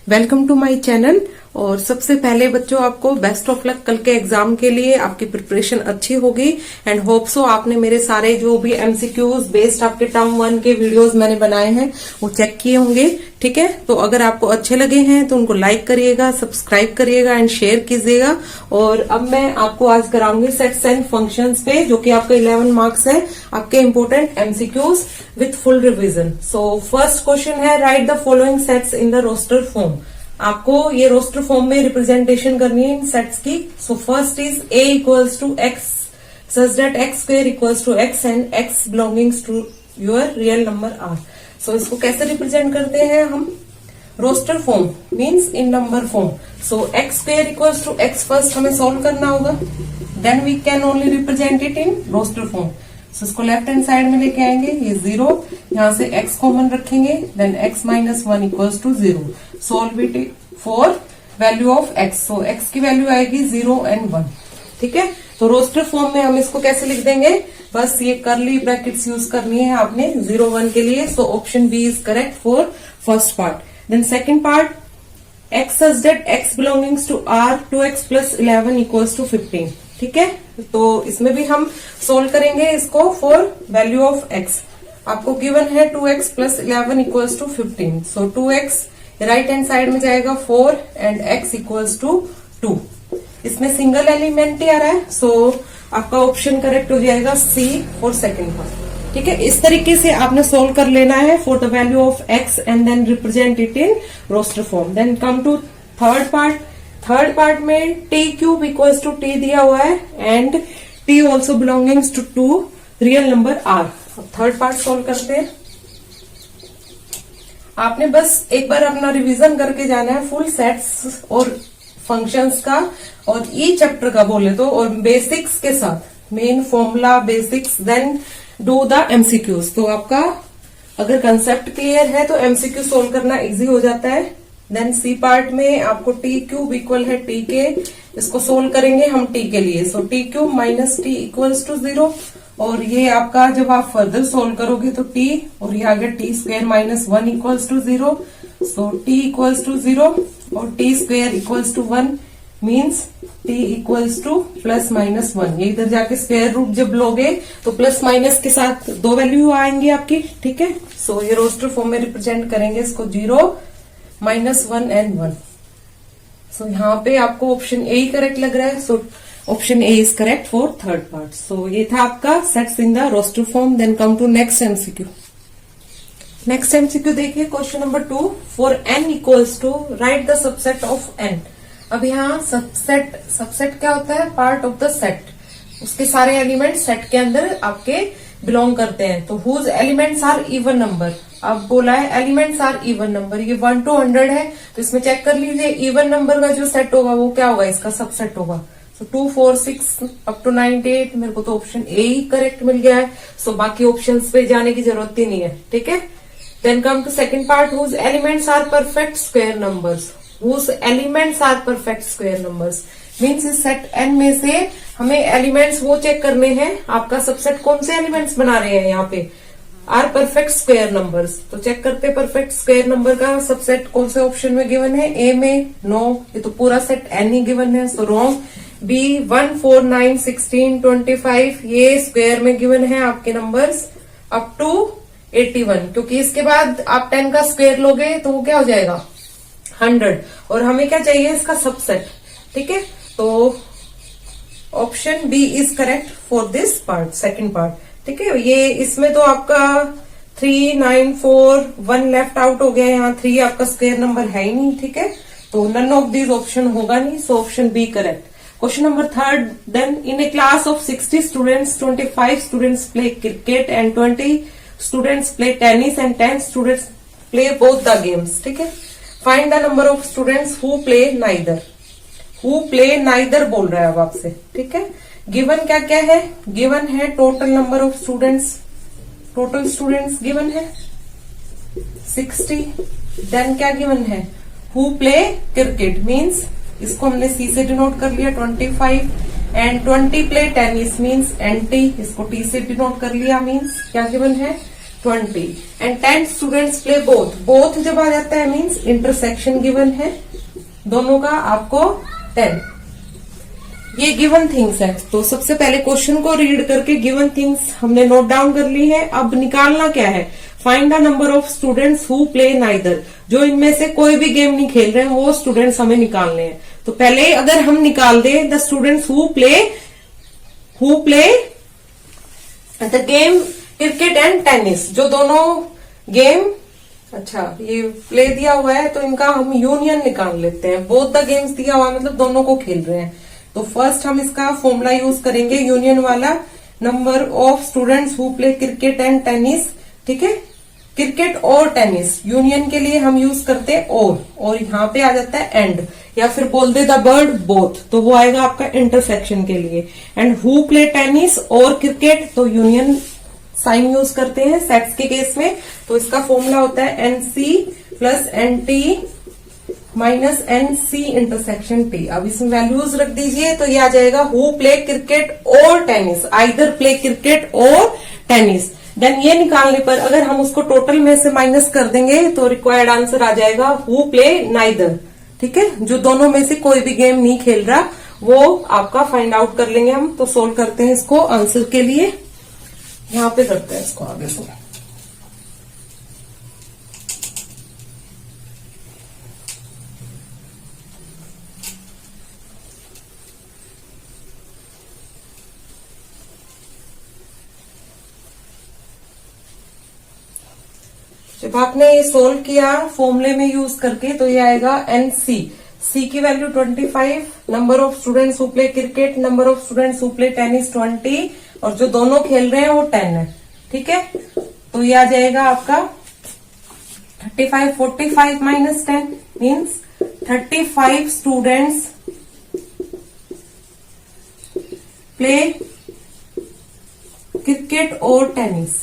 Welcome to my channel. और सबसे पहले बच्चों आपको बेस्ट ऑफ लक कल के एग्जाम के लिए। आपकी प्रिपरेशन अच्छी होगी एंड होप सो आपने मेरे सारे जो भी एमसीक्यूज बेस्ड आपके टर्म 1 के वीडियोस मैंने बनाए हैं वो चेक किए होंगे। ठीक है, तो अगर आपको अच्छे लगे हैं तो उनको लाइक करिएगा, सब्सक्राइब करिएगा एंड शेयर कीजिएगा। और अब मैं आपको आज कराऊंगी सेट्स एंड फंक्शंस पे, जो कि आपका 11 मार्क्स है, आपके important MCQs with full revision. So first question है, write the following sets in the roster form. आपको ये रोस्टर फॉर्म में रिप्रेजेंटेशन करनी है इन सेट्स की। So first is a equals to x such that x square equals to x and x belongings to your real number r। So इसको कैसे represent करते हैं हम? Roster form means in number form. So x square equals to x first हमें solve करना होगा, then we can only represent it in roster form. So इसको left hand side में लेके आएंगे, ये 0, यहां से x कॉमन रखेंगे, then x minus 1 equals to 0। Solve it for value of x। So x की वैल्यू आएगी 0 एंड 1। ठीक है, तो रोस्टर फॉर्म में हम इसको कैसे लिख देंगे? बस ये कर्ली ब्रैकेट्स यूज करनी है आपने 0 1 के लिए। So option B is correct for first part. Then second part, x such that x belongings to r 2x plus 11 equals to 15। ठीक है, तो इसमें भी हम सोल्व करेंगे इसको फॉर वैल्यू ऑफ x। आपको गिवन है 2x plus 11 equals to 15। So 2x right hand side में जाएगा 4 एंड x इक्वल्स टू 2। इसमें सिंगल एलिमेंट ही आ रहा है, सो आपका ऑप्शन करेक्ट हो जाएगा C फॉर सेकेंड पार्ट। ठीक है, इस तरीके से आपने सोल्व कर लेना है for the value of x and then represent it in roster form. Then come to third part. Third part में t cube equals to t दिया हुआ है and t also belongings to real number r। अब third part solve करते हैं। आपने बस एक बार अपना रिवीजन करके जाना है फुल सेट्स और फंक्शंस का और ई चैप्टर का बोले तो, और बेसिक्स के साथ, main formula basics, then do the MCQs. तो आपका अगर कंसेप्ट क्लियर है तो एमसीक्यू सोल्व करना इजी हो जाता है। देन सी पार्ट में आपको टी क्यूब इक्वल है टी के, इसको सोल्व करेंगे हम टी के लिए। So t cube minus t equals to 0। और ये आपका जब आप फर्दर सोल्व करोगे तो टी और ये आगे T square minus 1 equals to 0। So T equals to 0 और T square equals to 1 means T equals to plus minus 1। ये इधर जाके स्क्वायर रूट जब लोगे तो प्लस माइनस के साथ दो वैल्यू आएंगी आपकी। ठीक है, सो ये रोस्टर फॉर्म में रिप्रेजेंट करेंगे इसको 0 माइनस 1 एंड 1। सो यहाँ पे आपको ऑप्शन ए ही करेक्ट लग रहा है। So option A is correct for third part. So ये था आपका sets in the roster form. Then come to next MCQ. Next MCQ देखिए, question number 2, for n equals to write the subset of n। अब यहाँ subset क्या होता है? Part of the set, उसके सारे एलिमेंट सेट के अंदर आपके बिलोंग करते हैं। तो whose elements are even number. अब बोला है एलिमेंट्स आर इवन नंबर, ये 1 to 100 है, तो इसमें चेक कर लीजिए इवन नंबर का जो सेट होगा वो क्या होगा, इसका सबसेट होगा। सो 2 4 6 अप टू 98। मेरे को तो ऑप्शन ए ही करेक्ट मिल गया है। सो बाकी ऑप्शंस पे जाने की जरूरत ही नहीं है। ठीक है, then come to second part, whose elements are perfect square numbers. Whose elements are perfect square numbers means इस सेट एन में से हमें एलिमेंट्स वो चेक करने हैं, आपका सबसेट कौन से एलिमेंट्स बना रहे हैं यहाँ पे, आर परफेक्ट स्क्वायर नंबर्स। तो चेक करते हैं परफेक्ट स्क्वायर नंबर का सबसेट कौन से ऑप्शन में गिवन है। ए में नो, ये तो पूरा सेट एन ही गिवन है, सो रॉन्ग। बी 1 4 9 16 25 ये स्क्वायर में गिवन है आपके नंबर्स अप टू 81, क्योंकि इसके बाद आप 10 का स्क्वायर लोगे तो वो क्या हो जाएगा 100, और हमें क्या चाहिए इसका सबसेट। ठीक है, तो option B is correct for this part, second part. ठीक है, ये इसमें तो आपका 3 9 4 1 लेफ्ट आउट हो गया, यहाँ 3 आपका स्क्वायर नंबर है ही नहीं। ठीक है, तो नन ऑफ दिस ऑप्शन होगा नहीं, so option B correct. Question number third, then in a class of 60 students 25 students play cricket and 20 students play tennis and 10 students play both the games. ठीक है, find the number of students who play neither. Who play neither बोल रहा है अब आपसे। ठीक है, given क्या क्या है? गिवन है total number of students, total students given है 60। देन क्या गिवन है? हु प्ले क्रिकेट मीन्स इसको हमने सी से डिनोट कर लिया 25 and 20 play tennis means NT, इसको T से डिनोट कर लिया मीन्स क्या गिवन है 20 and 10 students play both. Both जब आ जाता है मीन्स इंटरसेक्शन गिवन है दोनों का आपको 10। ये गिवन थिंग्स है, तो सबसे पहले क्वेश्चन को रीड करके गिवन थिंग्स हमने नोट डाउन कर ली है। अब निकालना क्या है, find the number of students who play neither. जो इनमें से कोई भी गेम नहीं खेल रहे हैं वो स्टूडेंट्स हमें निकालने हैं। तो पहले अगर हम निकाल दें the students who play the game cricket and tennis, जो दोनों गेम, अच्छा ये प्ले दिया हुआ है तो इनका हम यूनियन निकाल लेते हैं। बोथ द गेम्स दिया हुआ है मतलब दोनों को खेल रहे हैं। तो फर्स्ट हम इसका फॉर्मूला यूज करेंगे यूनियन वाला, number of students who play cricket and tennis. ठीक है, क्रिकेट और टेनिस, यूनियन के लिए हम यूज करते हैं और यहाँ पे आ जाता है एंड, या फिर बोल दे द वर्ड बोथ, तो वो आएगा आपका इंटरसेक्शन के लिए। एंड हु प्ले टेनिस और क्रिकेट, तो यूनियन साइन यूज करते हैं सेट्स के केस में। तो इसका फॉर्मूला होता है NC plus NT minus NC intersection T. अब इसमें वैल्यूज रख दीजिए तो ये आ जाएगा हु प्ले क्रिकेट और टेनिस, आइदर प्ले क्रिकेट और टेनिस। देन ये निकालने पर अगर हम उसको टोटल में से माइनस कर देंगे तो रिक्वायर्ड आंसर आ जाएगा हु प्ले नाइदर। ठीक है, जो दोनों में से कोई भी गेम नहीं खेल रहा वो आपका फाइंड आउट कर लेंगे हम। तो सोल्व करते हैं इसको आंसर के लिए, यहाँ पे करते हैं इसको आगे से। जब आपने ये सोल्व किया फॉर्मूले में यूज करके तो ये आएगा एनसी। सी की value 25, number of students who play cricket, number of students who play tennis 20, और जो दोनों खेल रहे हैं वो 10 है। ठीक है, तो ये आ जाएगा आपका 35, 45 minus 10 means 35 students play cricket और टेनिस,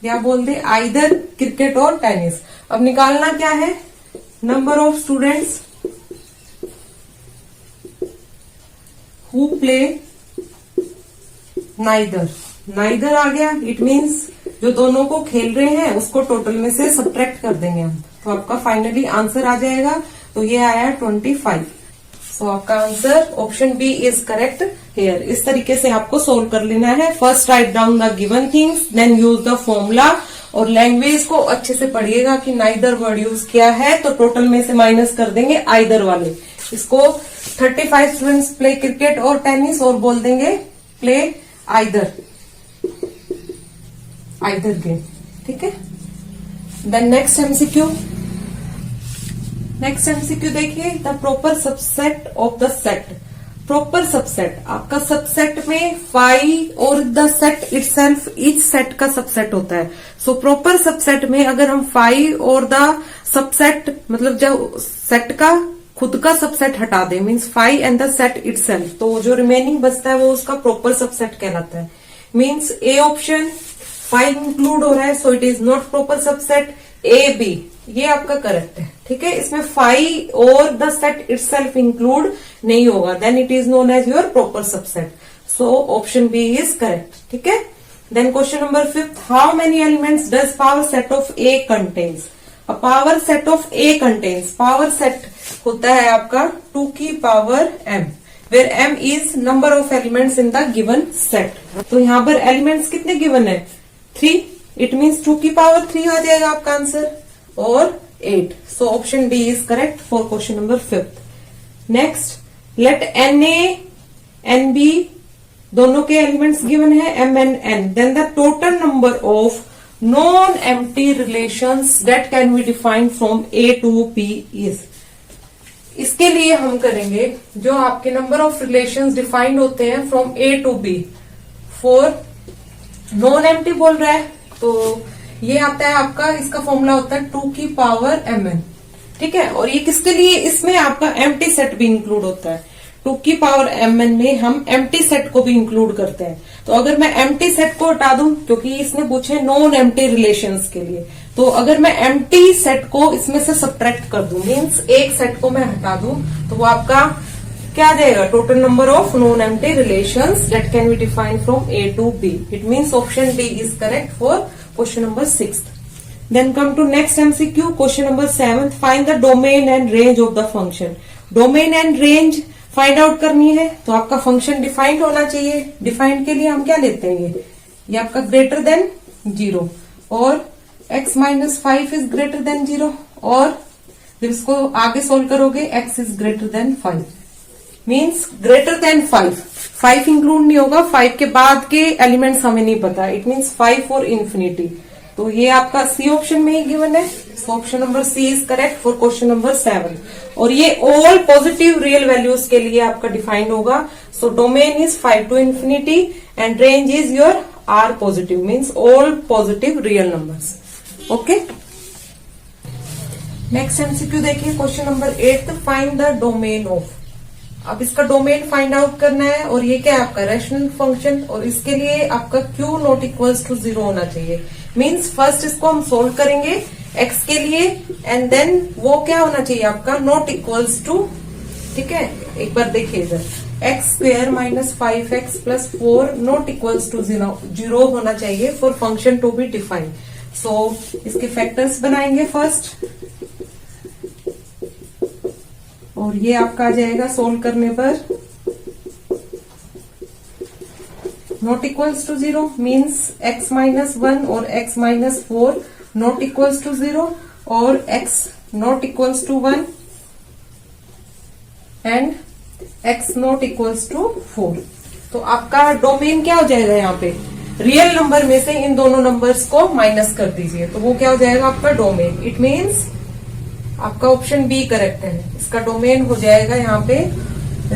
या बोल दे आइदर क्रिकेट और टेनिस। अब निकालना क्या है, number of students who play neither. Neither आ गया, इट मीन्स जो दोनों को खेल रहे हैं उसको टोटल में से सब्ट्रैक्ट कर देंगे हम, तो आपका फाइनली आंसर आ जाएगा। तो ये आया 25। सो आपका answer option B is correct here. इस तरीके से आपको सोल्व कर लेना है। First write down the given things, then use the formula, और लैंग्वेज को अच्छे से पढ़िएगा कि नाइदर वर्ड यूज किया है तो टोटल में से माइनस कर देंगे आइदर वाले। इसको 35 स्टूडेंट्स प्ले क्रिकेट और टेनिस, और बोल देंगे प्ले आइदर गेम। ठीक है, then next MCQ. Next MCQ देखिए, the proper subset of the set. Proper subset, आपका सबसेट में फाइव और the set itself each set का सबसेट होता है। सो प्रॉपर सबसेट में अगर हम फाइव और द सबसेट मतलब जो सेट का खुद का सबसेट हटा दे means 5 and the set itself, तो जो रिमेनिंग बचता है वो उसका प्रॉपर सबसेट कहलाता है। मीन्स ए ऑप्शन 5 इंक्लूड हो रहा है, so it is not proper subset. A B ये आपका करेक्ट है। ठीक है, इसमें 5 और द सेट इटसेल्फ इंक्लूड नहीं होगा, then it is known as your proper subset. So option B is correct. ठीक है, then question number 5, how many elements does power set of A contains. A power set of A contains, power set होता है आपका 2 की power m, where m is number of elements in the given set। तो यहाँ पर elements कितने given है, 3, it means 2 की पावर 3 आ जाएगा आपका आंसर, और 8। So option D is correct for question number 5। Next, let N A N B दोनों के एलिमेंट्स गिवन है m and n, then the total number of non-empty relations that can be defined from A to P is। इसके लिए हम करेंगे जो आपके number of relations defined होते हैं from A to B। For non empty बोल रहा है तो ये आता है आपका, इसका फॉर्मूला होता है 2 की पावर mn। ठीक है, और ये किसके लिए, इसमें आपका एम्प्टी सेट भी इंक्लूड होता है। 2 की पावर mn में हम एम्प्टी सेट को भी इंक्लूड करते हैं। तो अगर मैं एम्प्टी सेट को हटा दूं, क्योंकि इसने पूछे नॉन एम्प्टी रिलेशंस के लिए, तो अगर मैं एम्प्टी सेट को इसमें से सब्ट्रैक्ट कर दूं मीन्स एक सेट को मैं हटा दूं, तो वो आपका क्या आ जाएगा, total number of non empty relations that can be defined from A to B. It means option D is correct for question number 6. Then come to next MCQ, question number 7. Find the domain and range of the function. Domain and range find out करनी है तो आपका function defined होना चाहिए. Defined के लिए हम क्या लेते हैं, ये आपका ग्रेटर देन 0 और x minus 5 is greater than 0 और जब इसको आगे सोल्व करोगे x is greater than 5 means greater than 5 include नहीं होगा. 5 के बाद के एलिमेंट्स हमें नहीं पता. इट मीन्स 5 और इन्फिनिटी. तो ये आपका सी ऑप्शन में ही गिवन है. So option number C is correct for question number 7. और ये ऑल पॉजिटिव रियल वैल्यूज के लिए आपका डिफाइंड होगा. So domain is 5 to infinity and range is your R positive means all positive real numbers. Okay, next MCQ देखिए question number 8. Find the domain of. अब इसका domain find out करना है और ये क्या है आपका रैशनल फंक्शन और इसके लिए आपका q नॉट इक्वल्स टू 0 होना चाहिए. मीन्स फर्स्ट इसको हम सोल्व करेंगे x के लिए एंड देन वो क्या होना चाहिए आपका नॉट इक्वल्स टू. ठीक है, एक बार देखिए इधर x square minus 5x plus 4 not equals to 0 होना चाहिए for function to be defined. So इसके फैक्टर्स बनाएंगे फर्स्ट और ये आपका आ जाएगा सोल्व करने पर not equals to 0 means x minus 1 और x minus 4 not equals to 0 और x not equals to 1 and x not equals to 4. तो आपका डोमेन क्या हो जाएगा, यहाँ पे रियल नंबर में से इन दोनों नंबर्स को माइनस कर दीजिए तो वो क्या हो जाएगा आपका डोमेन. इट मीन्स आपका ऑप्शन बी करेक्ट है. इसका डोमेन हो जाएगा यहाँ पे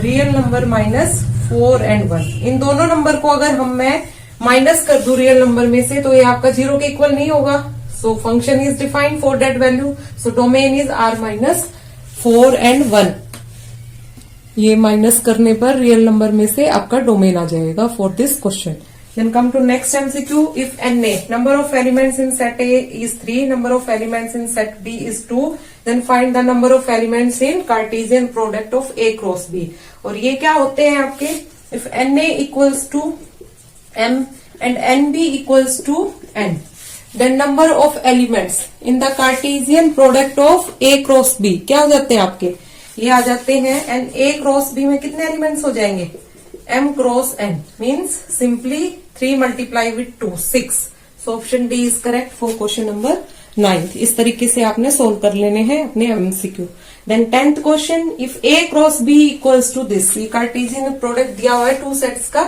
रियल नंबर माइनस 4 एंड 1. इन दोनों नंबर को अगर मैं माइनस कर दूं रियल नंबर में से तो ये आपका 0 के इक्वल नहीं होगा. So function is defined for that value. So domain is R minus 4 and 1. ये माइनस करने पर रियल नंबर में से आपका डोमेन आ जाएगा for this question. Then come to next MCQ. If NA, number of elements in set A is 3, number of elements in set B is 2, then find the number of elements in Cartesian product of A cross B. और ये क्या होते हैं आपके, if NA equals to M and NB equals to N, then number of elements in the Cartesian product of A cross B क्या हो जाते हैं आपके, ये आ जाते हैं and A cross B में कितने एलिमेंट्स हो जाएंगे, M cross N means simply 3 multiply with 2 6. So option D is correct for question number 9. इस तरीके से आपने सोल्व कर लेने हैं अपने MCQ. Then 10th question, if A cross B equals to this, ये कार्टेशियन प्रोडक्ट दिया हुआ है 2 सेट्स का.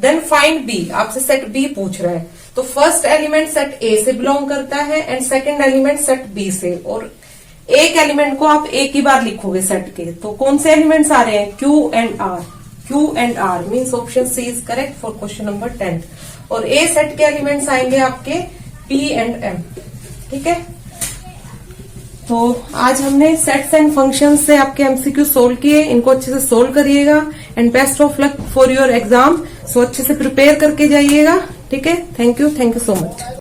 Then find B, आपसे सेट B पूछ रहा है. तो फर्स्ट एलिमेंट सेट A से बिलोंग करता है and second element set B से. और एक एलिमेंट को आप एक ही बार लिखोगे सेट के. तो कौन से एलिमेंट्स आ रहे हैं, Q and R. Q and R means option C is correct for question number 10. और A सेट के एलिमेंट्स आएंगे आपके P and M. ठीक है, तो आज हमने सेट्स एंड फंक्शंस से आपके MCQ सोल्व किए. इनको अच्छे से सोल्व करिएगा and best of luck for your exam. So अच्छे से प्रिपेयर करके जाइएगा. ठीक है, थैंक यू सो मच.